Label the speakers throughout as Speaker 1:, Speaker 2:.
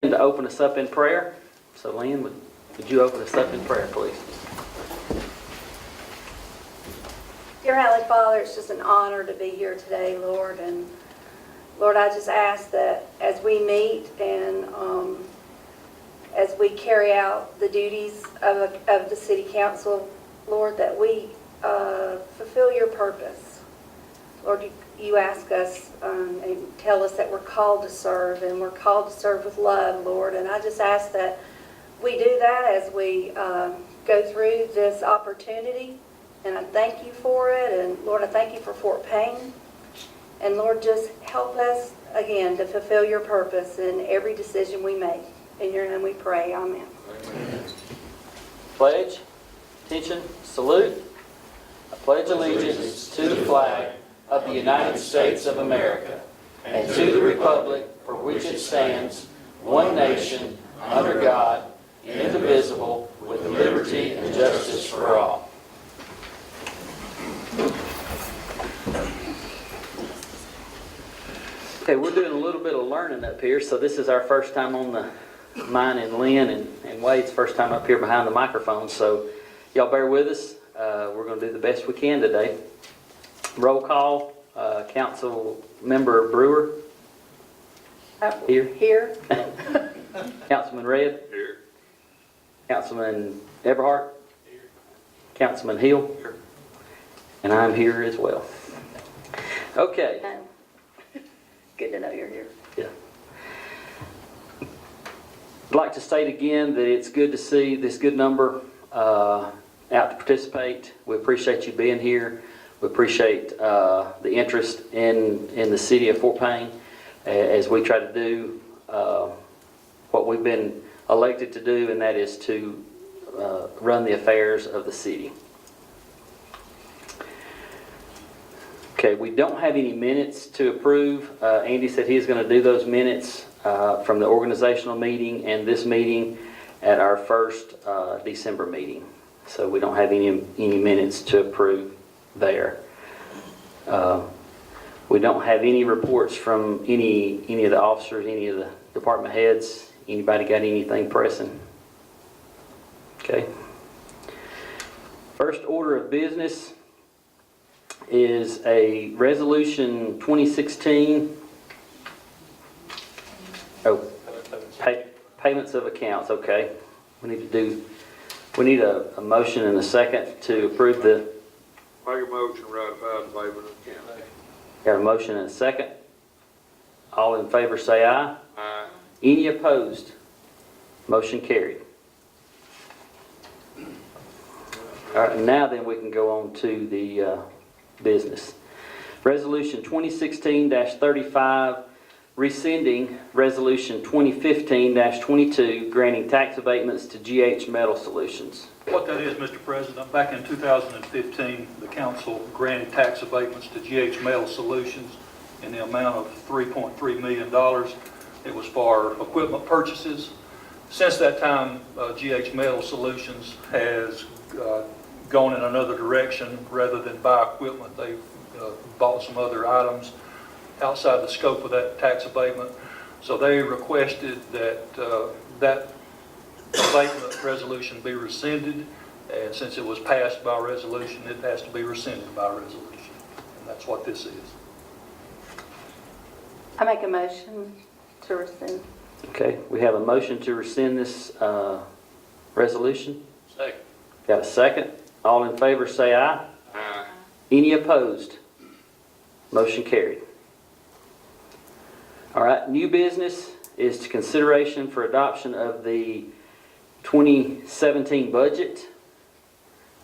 Speaker 1: To open us up in prayer. So Lynn, would you open us up in prayer, please?
Speaker 2: Dear Heavenly Father, it's just an honor to be here today, Lord. And Lord, I just ask that as we meet and as we carry out the duties of the City Council, Lord, that we fulfill your purpose. Lord, you ask us and tell us that we're called to serve, and we're called to serve with love, Lord. And I just ask that we do that as we go through this opportunity. And I thank you for it. And Lord, I thank you for Fort Payne. And Lord, just help us again to fulfill your purpose in every decision we make. In your name we pray. Amen.
Speaker 1: Amen. Pledge, attention, salute. I pledge allegiance to the flag of the United States of America and to the republic for which it stands, one nation, under God, indivisible, with liberty and justice for all. Okay, we're doing a little bit of learning up here, so this is our first time on the, mine and Lynn and Wade's first time up here behind the microphone, so y'all bear with us. We're going to do the best we can today. Roll call, Council Member Brewer. Here.
Speaker 2: Here.
Speaker 1: Councilman Red.
Speaker 3: Here.
Speaker 1: Councilman Everhart.
Speaker 3: Here.
Speaker 1: Councilman Hill.
Speaker 3: Here.
Speaker 1: And I'm here as well. Okay.
Speaker 2: Good to know you're here.
Speaker 1: Yeah. I'd like to state again that it's good to see this good number out to participate. We appreciate you being here. We appreciate the interest in the city of Fort Payne as we try to do what we've been elected to do, and that is to run the affairs of the city. Okay, we don't have any minutes to approve. Andy said he's going to do those minutes from the organizational meeting and this meeting at our first December meeting. So we don't have any minutes to approve there. We don't have any reports from any of the officers, any of the department heads. Anybody got anything pressing? Okay. First order of business is a resolution 2016. Payments of accounts. Okay. We need a motion and a second to approve the.
Speaker 3: Make a motion to ratify the payment of account.
Speaker 1: Got a motion and a second. All in favor say aye.
Speaker 3: Aye.
Speaker 1: Any opposed? Motion carried. All right, now then we can go on to the business. Resolution 2016-35, rescinding Resolution 2015-22, granting tax abatements to GH Metal Solutions.
Speaker 4: What that is, Mr. President, back in 2015, the council granted tax abatements to GH Metal Solutions in the amount of $3.3 million. It was for equipment purchases. Since that time, GH Metal Solutions has gone in another direction. Rather than buy equipment, they've bought some other items outside the scope of that tax abatement. So they requested that that abatement resolution be rescinded, and since it was passed by resolution, it has to be rescinded by resolution, and that's what this is.
Speaker 2: I make a motion to rescind.
Speaker 1: Okay, we have a motion to rescind this resolution.
Speaker 3: Second.
Speaker 1: Got a second? All in favor say aye.
Speaker 3: Aye.
Speaker 1: Any opposed? Motion carried. All right, new business is to consideration for adoption of the 2017 budget.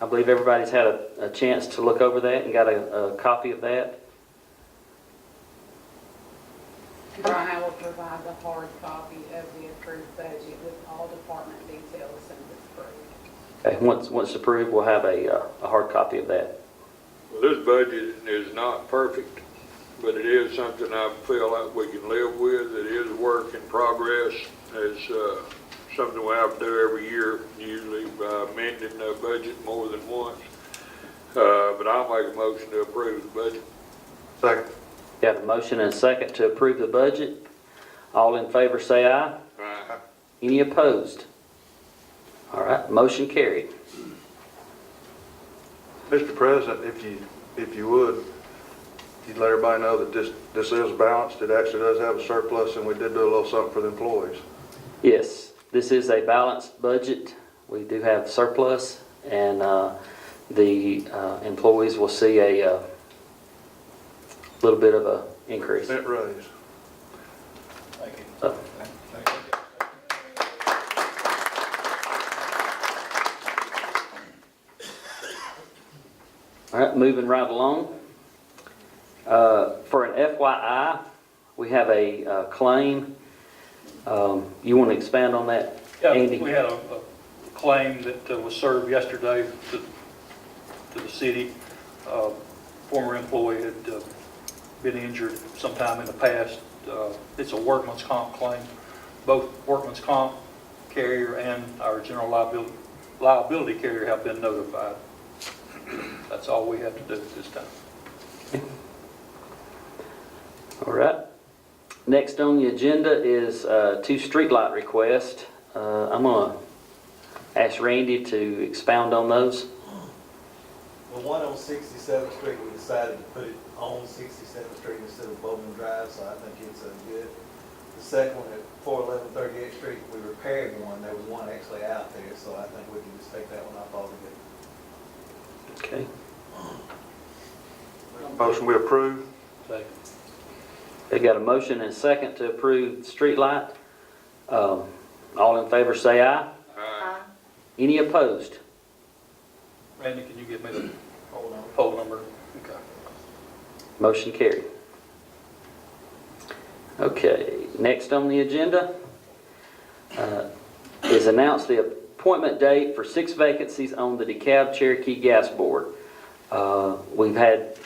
Speaker 1: I believe everybody's had a chance to look over that and got a copy of that.
Speaker 5: Brian will provide the hard copy of the approved budget with all department details and it's approved.
Speaker 1: Okay, once approved, we'll have a hard copy of that.
Speaker 3: Well, this budget is not perfect, but it is something I feel like we can live with. It is a work in progress. It's something we have to do every year, usually by amending the budget more than once. But I'll make a motion to approve the budget. Second.
Speaker 1: Got a motion and a second to approve the budget. All in favor say aye.
Speaker 3: Aye.
Speaker 1: Any opposed? All right, motion carried.
Speaker 6: Mr. President, if you would, you'd let everybody know that this is balanced. It actually does have a surplus, and we did do a little something for the employees.
Speaker 1: Yes, this is a balanced budget. We do have surplus, and the employees will see a little bit of a increase.
Speaker 6: Net raise.
Speaker 7: Thank you.
Speaker 1: Uh,
Speaker 7: Thank you.
Speaker 1: All right, moving right along. For an FYI, we have a claim. You want to expand on that,
Speaker 4: Yeah,
Speaker 1: Andy?
Speaker 4: we had a claim that was served yesterday to the city. Former employee had been injured sometime in the past. It's a workman's comp claim. Both workman's comp carrier and our general liability carrier have been notified. That's all we have to do at this time.
Speaker 1: All right. Next on the agenda is two streetlight requests. I'm going to ask Randy to expound on those.
Speaker 8: The one on 67th Street, we decided to put it on 67th Street instead of Bowman Drive, so I think it's good. The second one at 411 38th Street, we repaired one. There was one actually out there, so I think we can just take that one off altogether.
Speaker 1: Okay.
Speaker 6: Motion we approve.
Speaker 1: They got a motion and a second to approve the streetlight. All in favor say aye. Any opposed?
Speaker 4: Randy, can you give me the
Speaker 8: Hold on.
Speaker 4: poll number? Okay.
Speaker 1: Motion carried. Okay, next on the agenda is announce the appointment date for 6 vacancies on the DeKalb Cherokee Gas Board. We've had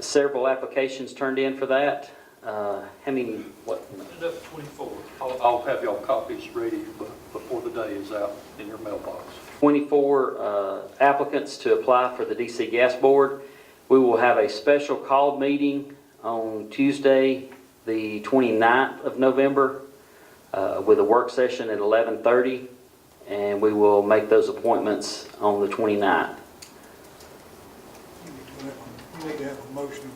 Speaker 1: several applications turned in for that. How many, what?
Speaker 4: 24. I'll have y'all copies ready before the day is out in your mailbox.
Speaker 1: 24 applicants to apply for the DC Gas Board. We will have a special called meeting on Tuesday, the 29th of November, with a work session at 11:30, and we will make those appointments on the 29th.
Speaker 9: You need to have a motion,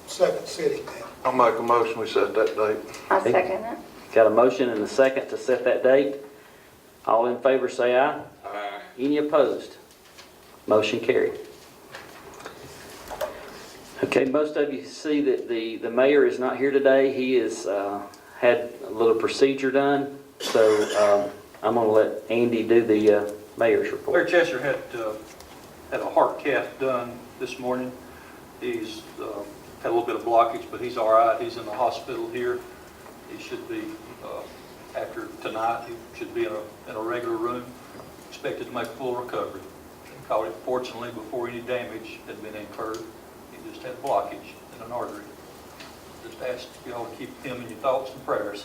Speaker 9: second sitting date.
Speaker 6: I'll make a motion we set that date.
Speaker 2: I second it.
Speaker 1: Got a motion and a second to set that date. All in favor say aye.
Speaker 3: Aye.
Speaker 1: Any opposed? Motion carried. Okay, most of you see that the mayor is not here today. He has had a little procedure done, so I'm going to let Andy do the mayor's
Speaker 4: Mayor
Speaker 1: report.
Speaker 4: Chester had a heart cath done this morning. He's had a little bit of blockage, but he's all right. He's in the hospital here. He should be, after tonight, he should be in a regular room, expected to make full recovery. Caught it fortunately before any damage had been incurred. He just had blockage in an artery. Just ask y'all to keep him in your thoughts and prayers.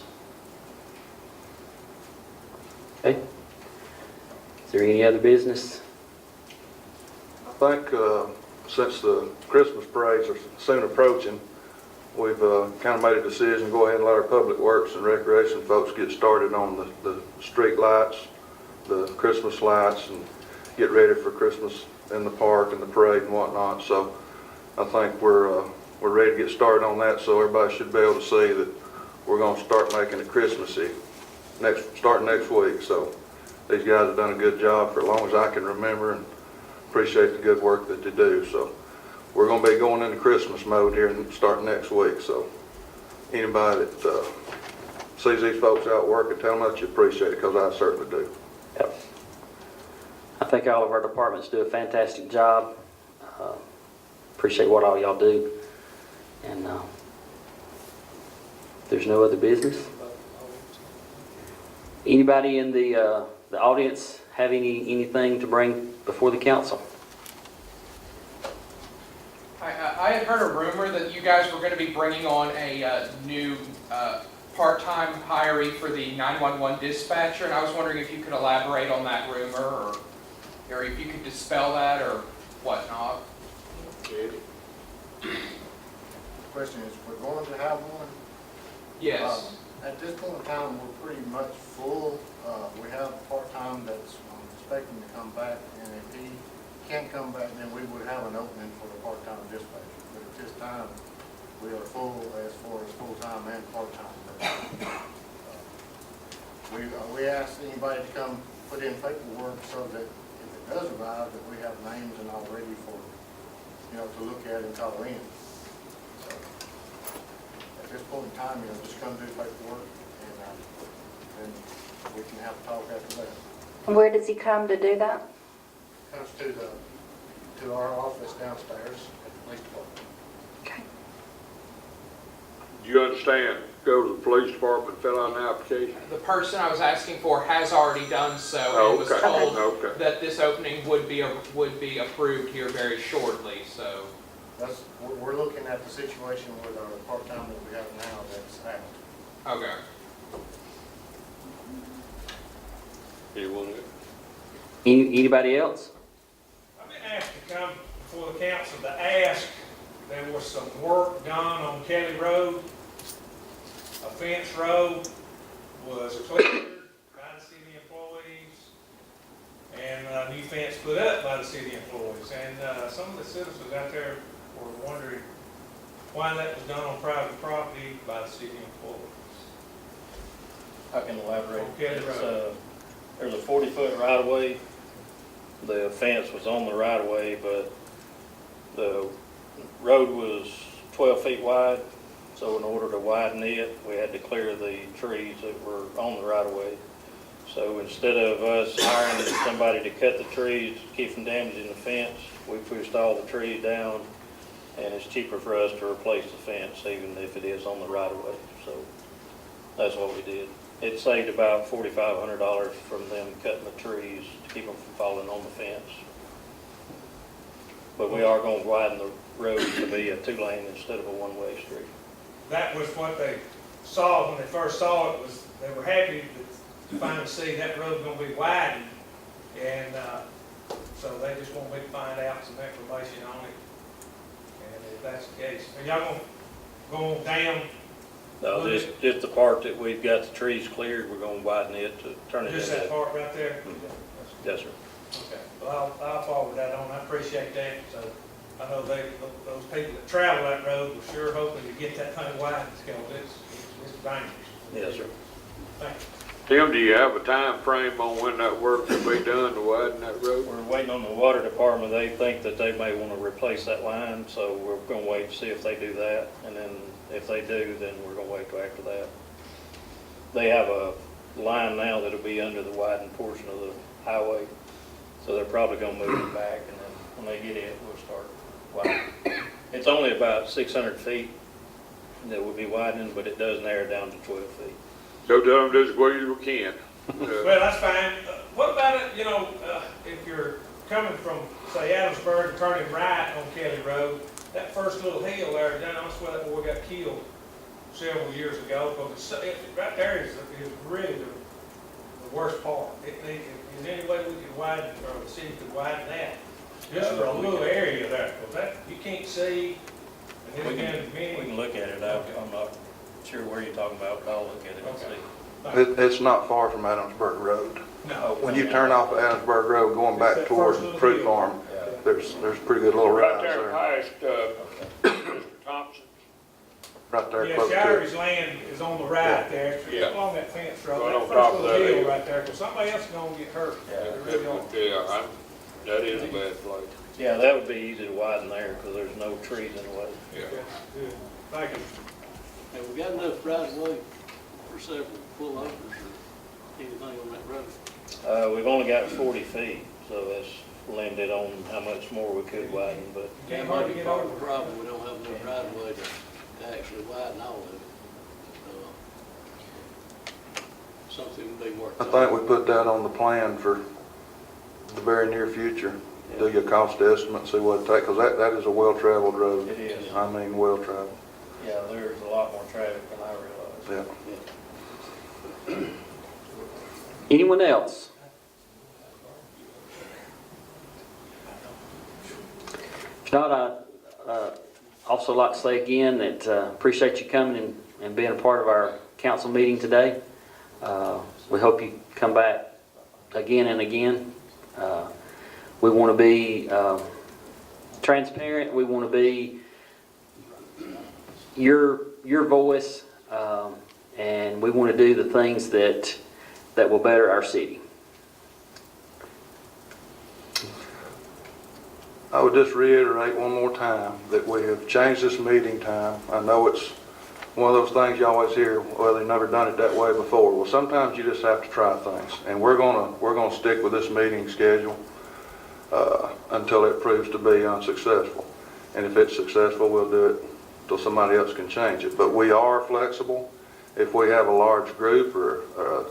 Speaker 1: Okay. Is there any other business?
Speaker 6: I think since the Christmas parades are soon approaching, we've kind of made a decision to go ahead and let our public works and recreation folks get started on the street lights, the Christmas lights, and get ready for Christmas in the park and the parade and whatnot. So I think we're ready to get started on that, so everybody should be able to see that we're going to start making it Christmassy starting next week. So these guys have done a good job for as long as I can remember, and appreciate the good work that they do. So we're going to be going into Christmas mode here and starting next week. So anybody that sees these folks out working, tell them that you appreciate it, because I certainly do.
Speaker 1: Yep. I think all of our departments do a fantastic job. Appreciate what all y'all do. And there's no other business. Anybody in the audience have anything to bring before the council?
Speaker 10: I had heard a rumor that you guys were going to be bringing on a new part-time hiree for the 911 dispatcher, and I was wondering if you could elaborate on that rumor, or if you could dispel that, or whatnot.
Speaker 9: Question is, we're going to have one?
Speaker 10: Yes.
Speaker 9: At this point in time, we're pretty much full. We have part-time that's expecting to come back, and if he can't come back, then we would have an opening for the part-time dispatcher. But at this time, we are full as far as full-time and part-time. We asked anybody to come put in paperwork so that if it does arrive, that we have names and all ready for, to look at and call in. So, at this point in time, just come do paperwork, and then we can have a talk after that.
Speaker 2: And where does he come to do that?
Speaker 9: Comes to our office downstairs at the police department.
Speaker 2: Okay.
Speaker 3: Do you understand? Go to the police department, fill out an application?
Speaker 10: The person I was asking for has already done so and was
Speaker 3: Okay,
Speaker 10: told
Speaker 3: okay.
Speaker 10: that this opening would be approved here very shortly, so.
Speaker 9: We're looking at the situation with our part-time that we have now that's out.
Speaker 10: Okay.
Speaker 3: Anyone else?
Speaker 1: Anybody else?
Speaker 11: I've been asked to come before the council to ask, there was some work done on Kelly Road. A fence road was cleared by the city employees, and a new fence put up by the city employees. And some of the citizens out there were wondering why that was done on private property by the city employees.
Speaker 7: I can elaborate.
Speaker 11: Okay,
Speaker 7: It's, there's a 40-foot right-of-way. The fence was on the right-of-way, but the road was 12 feet wide. So in order to widen it, we had to clear the trees that were on the right-of-way. So instead of us hiring somebody to cut the trees, to keep from damaging the fence, we pushed all the trees down, and it's cheaper for us to replace the fence, even if it is on the right-of-way. So that's what we did. It saved about $4,500 from them cutting the trees to keep them from falling on the fence. But we are going to widen the road to be a 2-lane instead of a 1-way street.
Speaker 11: That was what they saw when they first saw it, was they were happy to finally see that road gonna be widened. And, so they just want me to find out some information on it. And if that's the case, are y'all gonna go down?
Speaker 7: No, just the part that we've got the trees cleared, we're going to widen it to turn it into.
Speaker 11: Just that part right there?
Speaker 7: Yes, sir.
Speaker 11: Okay, well, I'll forward that on, I appreciate that. So I know those people that travel that road were sure hoping to get that thing widened, because it's dangerous.
Speaker 7: Yes, sir.
Speaker 11: Thank you.
Speaker 3: Tim, do you have a time frame on when that work will be done to widen that road?
Speaker 7: We're waiting on the water department. They think that they may want to replace that line, so we're going to wait to see if they do that. And then if they do, then we're going to wait till after that. They have a line now that'll be under the widened portion of the highway, so they're probably going to move it back, and then when they get it, we'll start widening. It's only about 600 feet that will be widening, but it does narrow down to 12 feet.
Speaker 3: So tell them just as well as we can.
Speaker 11: Well, that's fine. What about it, if you're coming from, say, Adamsburg and turning right on Kelly Road, that first little hill there, that's where that boy got killed several years ago, because right there is really the worst part. Is there any way we could widen, or the city could widen that? Just for a little area there, because that, you can't see, and
Speaker 7: We
Speaker 11: then again,
Speaker 7: can look at it. I'm not sure where you're talking about, but I'll look at it and
Speaker 11: Okay.
Speaker 7: see.
Speaker 6: It's not far from Adamsburg Road.
Speaker 11: No.
Speaker 6: When you turn off Adamsburg Road going back towards Fruit Farm, there's a pretty good little
Speaker 3: Right
Speaker 6: rise
Speaker 3: there
Speaker 6: there.
Speaker 3: past, Mr. Thompson.
Speaker 6: Right there
Speaker 11: Yeah,
Speaker 6: close to
Speaker 11: Shirey's
Speaker 6: it.
Speaker 11: land is on the right there, it's
Speaker 3: Yeah.
Speaker 11: along that fence road,
Speaker 3: Right
Speaker 11: that
Speaker 3: on
Speaker 11: first
Speaker 3: top of
Speaker 11: little
Speaker 3: that
Speaker 11: hill
Speaker 3: hill.
Speaker 11: right there, because somebody else is gonna get hurt. They really are.
Speaker 3: Yeah, that is a bad place.
Speaker 7: Yeah, that would be easy to widen there because there's no trees in the way.
Speaker 3: Yeah.
Speaker 11: Good. Thank you.
Speaker 12: Have we got enough right of way for several pullovers or anything on that road?
Speaker 7: We've only got 40 feet, so that's limited on how much more we could widen, but
Speaker 11: Can't
Speaker 12: That might
Speaker 11: hardly
Speaker 12: be
Speaker 11: get
Speaker 12: part
Speaker 11: over
Speaker 12: of
Speaker 11: it.
Speaker 12: the problem, we don't have enough right of way to actually widen all of it. Something to be worked
Speaker 6: I
Speaker 12: on.
Speaker 6: think we put that on the plan for the very near future. Do your cost estimate, see what it takes, because that is a well-traveled road.
Speaker 7: it is.
Speaker 6: I mean, well-traveled,
Speaker 7: Yeah, there's a lot more traffic than I realized.
Speaker 6: yeah.
Speaker 1: Anyone else? If not, I'd also like to say again that appreciate you coming and being a part of our council meeting today. We hope you come back again and again. We want to be transparent. We want to be your voice, and we want to do the things that will better our city.
Speaker 6: I would just reiterate one more time that we have changed this meeting time. I know it's one of those things you always hear, well, they've never done it that way before. Well, sometimes you just have to try things, and we're gonna stick with this meeting schedule until it proves to be unsuccessful. And if it's successful, we'll do it till somebody else can change it. But we are flexible. If we have a large group or a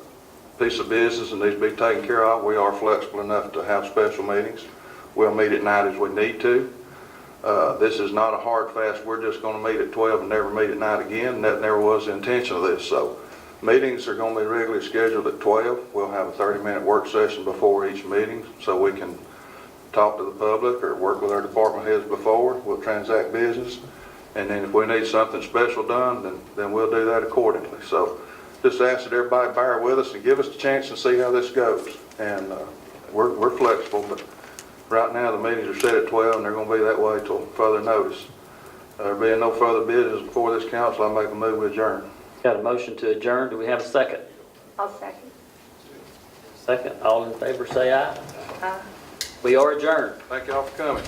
Speaker 6: piece of business that needs to be taken care of, we are flexible enough to have special meetings. We'll meet at night as we need to. This is not a hard fast, we're just gonna meet at 12 and never meet at night again. That never was the intention of this. So meetings are gonna be regularly scheduled at 12. We'll have a 30-minute work session before each meeting so we can talk to the public or work with our department heads before. We'll transact business. And then if we need something special done, then we'll do that accordingly. So just ask that everybody bear with us and give us a chance to see how this goes. And we're flexible, but right now, the meetings are set at 12, and they're going to be that way till further notice. There being no further business before this council, I make a move to adjourn.
Speaker 1: Got a motion to adjourn. Do we have a second?
Speaker 2: I'll second.
Speaker 1: Second. All in favor say aye.
Speaker 2: Aye.
Speaker 1: We are adjourned.
Speaker 6: Thank y'all for coming.